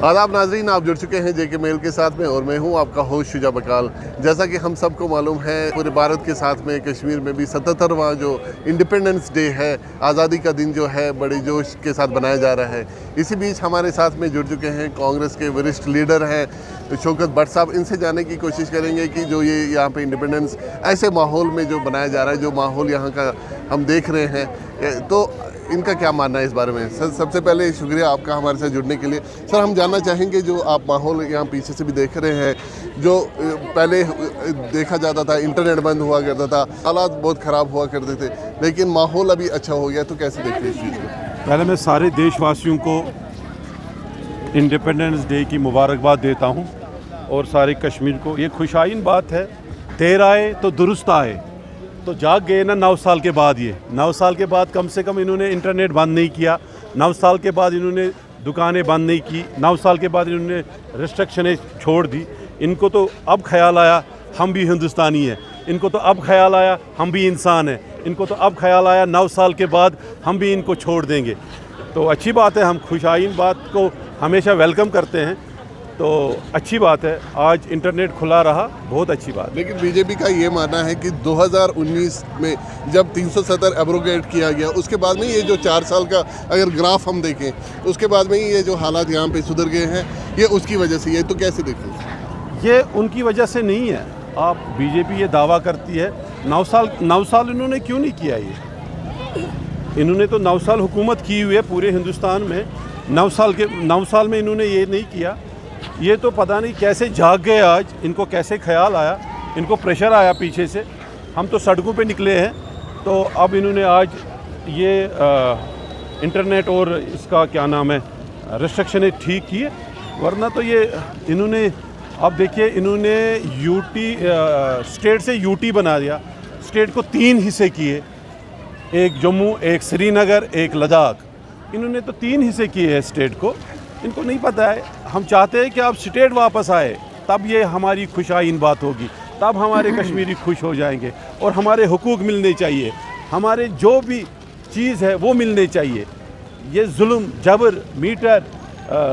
आदाब नाजरीन, आप जुड़ चुके हैं जेके मेल के साथ में और मैं हूं आपका होस्ट शुजा बकाल। जैसा कि हम सबको मालूम है, पूरे भारत के साथ में कश्मीर में भी 77वां जो इंडिपेंडेंस डे है, आज़ादी का दिन जो है, बड़े जोश के साथ बनाया जा रहा है। इसी बीच हमारे साथ में जुड़ चुके हैं कांग्रेस के वरिष्ठ लीडर हैं शौकत भट्ट साहब। इनसे जानने की कोशिश करेंगे कि जो ये यहाँ पे इंडिपेंडेंस ऐसे माहौल में जो बनाया जा रहा है, जो माहौल यहाँ का हम देख रहे हैं, तो इनका क्या मानना है इस बारे में। सर, सबसे पहले शुक्रिया आपका हमारे साथ जुड़ने के लिए। सर, हम जानना चाहेंगे, जो आप माहौल यहाँ पीछे से भी देख रहे हैं, जो पहले देखा जाता था इंटरनेट बंद हुआ करता था, हालात बहुत ख़राब हुआ करते थे, लेकिन माहौल अभी अच्छा हो गया, तो कैसे देखते हैं इस चीज़ को? पहले मैं सारे देशवासियों को इंडिपेंडेंस डे की मुबारकबाद देता हूँ और सारे कश्मीर को। ये खुशाइन बात है, देर आए तो दुरुस्त आए। तो जाग गए ना 9 साल के बाद, ये 9 साल के बाद कम से कम इन्होंने इंटरनेट बंद नहीं किया, 9 साल के बाद इन्होंने दुकानें बंद नहीं की, 9 साल के बाद इन्होंने रिस्ट्रिक्शनें छोड़ दी। इनको तो अब ख्याल आया हम भी हिंदुस्तानी हैं, इनको तो अब ख्याल आया हम भी इंसान हैं, इनको तो अब ख्याल आया 9 साल के बाद हम भी इनको छोड़ देंगे। तो अच्छी बात है, हम खुशाइन बात को हमेशा वेलकम करते हैं, तो अच्छी बात है। आज इंटरनेट खुला रहा, बहुत अच्छी बात। लेकिन बीजेपी का ये मानना है कि 2019 में जब 370 एब्रोगेट किया गया, उसके बाद में ये जो 4 साल का अगर ग्राफ हम देखें, उसके बाद में ये जो हालात यहाँ पे सुधर गए हैं, ये उसकी वजह से। ये तो कैसे देखते हैं? ये उनकी वजह से नहीं है। आप बीजेपी ये दावा करती है 9 साल इन्होंने क्यों नहीं किया? ये इन्होंने तो 9 साल हुकूमत की हुई है पूरे हिंदुस्तान में। 9 साल में इन्होंने ये नहीं किया। ये तो पता नहीं कैसे जाग गए आज, इनको कैसे ख्याल आया, इनको प्रेशर आया पीछे से। हम तो सड़कों पे निकले हैं, तो अब इन्होंने आज ये इंटरनेट और इसका क्या नाम है रिस्ट्रिक्शन ठीक किए, वरना तो ये इन्होंने, अब देखिए, इन्होंने स्टेट से यूटी बना दिया। स्टेट को 3 हिस्से किए, एक जम्मू, एक श्रीनगर, एक लद्दाख। इन्होंने तो 3 हिस्से किए हैं स्टेट को। इनको नहीं पता है। हम चाहते हैं कि अब स्टेट वापस आए, तब ये हमारी खुशाइन बात होगी, तब हमारे कश्मीरी खुश हो जाएंगे और हमारे हुकूक मिलने चाहिए, हमारे जो भी चीज़ है वो मिलने चाहिए। ये जुल्म, जबर, मीटर,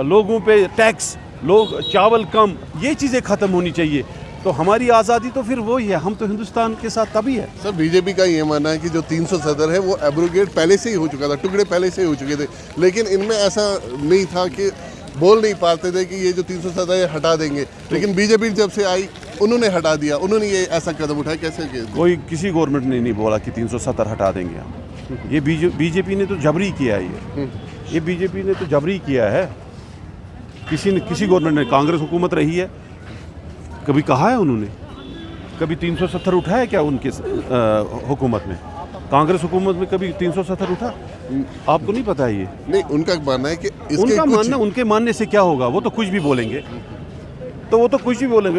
लोगों पे टैक्स, लोग चावल कम, ये चीज़ें ख़त्म होनी चाहिए। तो हमारी आज़ादी तो फिर वही है, हम तो हिंदुस्तान के साथ तभी है। सर, बीजेपी का ये मानना है कि जो 370 है वो एब्रोगेट पहले से ही हो चुका था, टुकड़े पहले से ही हो चुके थे, लेकिन इनमें ऐसा नहीं था कि बोल नहीं पाते थे कि ये जो 370 हटा देंगे। लेकिन बीजेपी जब से आई, उन्होंने हटा दिया, उन्होंने ये ऐसा कदम उठाया। कैसे? कोई किसी गवर्नमेंट ने नहीं बोला कि 370 हटा देंगे हम। ये बीजेपी ने तो जबरी किया है। ये बीजेपी ने तो जबरी किया है। किसी गवर्नमेंट ने, कांग्रेस हुकूमत रही है, कभी कहा है उन्होंने? कभी 370 उठाया क्या उनके हुकूमत में? कांग्रेस हुकूमत में कभी 370 उठा? आपको नहीं पता है ये? नहीं, उनका मानना है कि उनके मानने से क्या होगा? वो तो कुछ भी बोलेंगे,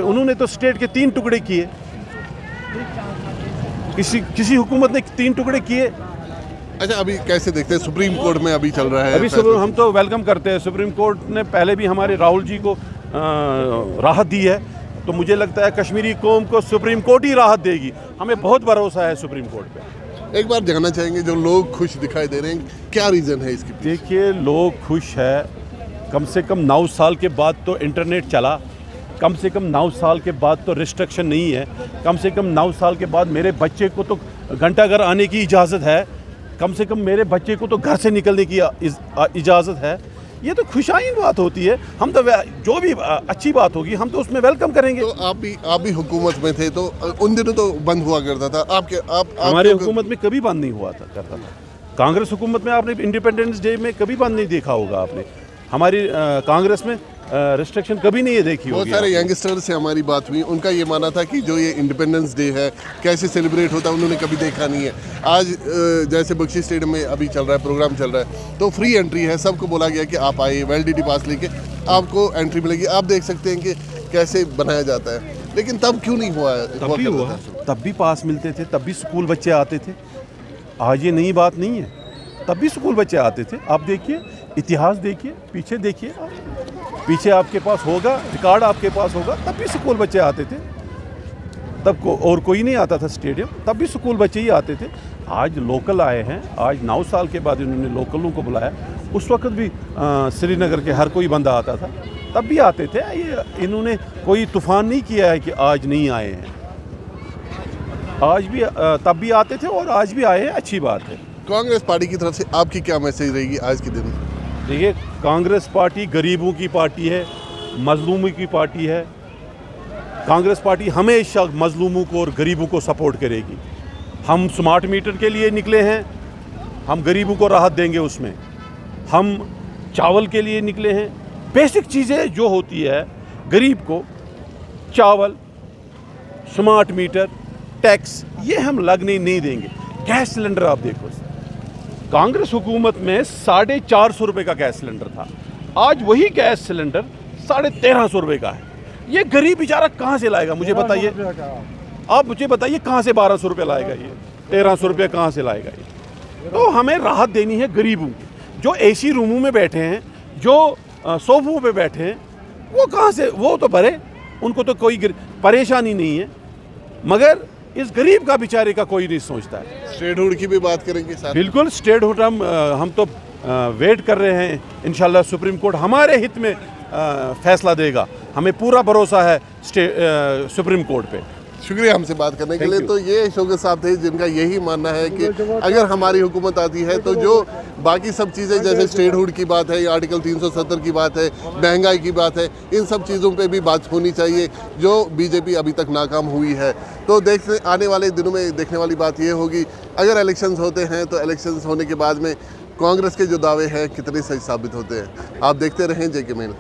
उन्होंने तो स्टेट के 3 टुकड़े किए। किसी हुकूमत ने 3 टुकड़े किए। अच्छा, अभी कैसे देखते हैं? सुप्रीम कोर्ट में अभी चल रहा है। अभी हम तो वेलकम करते हैं। सुप्रीम कोर्ट ने पहले भी हमारे राहुल जी को राहत दी है, तो मुझे लगता है कश्मीरी कौम को सुप्रीम कोर्ट ही राहत देगी। हमें बहुत भरोसा है सुप्रीम कोर्ट पे। एक बार जानना चाहेंगे, जो लोग खुश दिखाई दे रहे हैं, क्या रीज़न है इसकी? देखिए, लोग खुश है। कम से कम 9 साल के बाद तो इंटरनेट चला, कम से कम 9 साल के बाद तो रिस्ट्रिक्शन नहीं है, कम से कम 9 साल के बाद मेरे बच्चे को तो घंटाघर आने की इजाज़त है, कम से कम मेरे बच्चे को तो घर से निकलने की इजाज़त है। ये तो खुशाइन बात होती है। हम तो जो भी अच्छी बात होगी हम तो उसमें वेलकम करेंगे। तो आप भी हुकूमत में थे, तो उन दिनों तो बंद हुआ करता था। हमारे हुकूमत में कभी बंद नहीं हुआ करता था। कांग्रेस हुकूमत में आपने इंडिपेंडेंस डे में कभी बंद नहीं देखा होगा आपने। हमारी कांग्रेस में रिस्ट्रिक्शन कभी नहीं देखी होगी। बहुत सारे यंगस्टर से हमारी बात हुई, उनका ये मानना था कि जो ये इंडिपेंडेंस डे है कैसे सेलिब्रेट होता है, उन्होंने कभी देखा नहीं है। आज जैसे बख्शी स्टेडियम में अभी चल रहा है, प्रोग्राम चल रहा है, तो फ्री एंट्री है, सबको बोला गया कि आप आइए, वैलिडिटी पास लेके आपको एंट्री मिलेगी। आप देख सकते हैं कि कैसे बनाया जाता है। लेकिन तब क्यों नहीं हुआ? तब भी पास मिलते थे, तब भी स्कूल बच्चे आते थे। आज ये नई बात नहीं है, तब भी स्कूल बच्चे आते थे। आप देखिए, इतिहास देखिए, पीछे देखिए, पीछे आपके पास होगा रिकॉर्ड, आपके पास होगा, तब भी स्कूल बच्चे आते थे। तब और कोई नहीं आता था स्टेडियम, तब भी स्कूल बच्चे ही आते थे। आज लोकल आए हैं, आज 9 साल के बाद इन्होंने लोकलों को बुलाया। उस वक्त भी श्रीनगर के हर कोई बंदा आता था। तब भी आते थे। ये इन्होंने कोई तूफान नहीं किया है कि आज नहीं आए हैं, आज भी तब भी आते थे और आज भी आए हैं, अच्छी बात है। कांग्रेस पार्टी की तरफ से आपकी क्या मैसेज रहेगी आज के दिन? देखिए, कांग्रेस पार्टी गरीबों की पार्टी है, मजलूमों की पार्टी है। कांग्रेस पार्टी हमेशा मजलूमों को और गरीबों को सपोर्ट करेगी। हम स्मार्ट मीटर के लिए निकले हैं, हम गरीबों को राहत देंगे उसमें। हम चावल के लिए निकले हैं, बेसिक चीज़ें जो होती है गरीब को, चावल, स्मार्ट मीटर, टैक्स, ये हम लगने नहीं देंगे। गैस सिलेंडर आप देखो, कांग्रेस हुकूमत में 450 रुपये का गैस सिलेंडर था, आज वही गैस सिलेंडर 1350 रुपये का है। ये गरीब बेचारा कहाँ से लाएगा, मुझे बताइए, आप मुझे बताइए कहाँ से 1200 रुपये लाएगा, ये 1300 रुपये कहाँ से लाएगा ये? तो हमें राहत देनी है गरीबों की। जो एसी रूमों में बैठे हैं, जो सोफों पे बैठे हैं, वो कहाँ से, वो तो भरे, उनको तो कोई परेशानी नहीं है, मगर इस गरीब का बेचारे का कोई नहीं सोचता है। स्टेटहुड की भी बात करेंगे साथ? बिल्कुल, स्टेटहुड हम तो वेट कर रहे हैं। इंशाल्लाह सुप्रीम कोर्ट हमारे हित में फैसला देगा, हमें पूरा भरोसा है सुप्रीम कोर्ट पे। शुक्रिया हमसे बात करने के लिए। तो ये शौकत साहब थे जिनका यही मानना है कि अगर हमारी हुकूमत आती है तो जो बाकी सब चीज़ें जैसे स्टेटहुड की बात है, आर्टिकल 370 की बात है, महंगाई की बात है, इन सब चीज़ों पे भी बात होनी चाहिए जो बीजेपी अभी तक नाकाम हुई है। तो आने वाले दिनों में देखने वाली बात ये होगी, अगर इलेक्शंस होते हैं तो इलेक्शंस होने के बाद में कांग्रेस के जो दावे हैं कितने सही साबित होते हैं। आप देखते रहें JK मेल।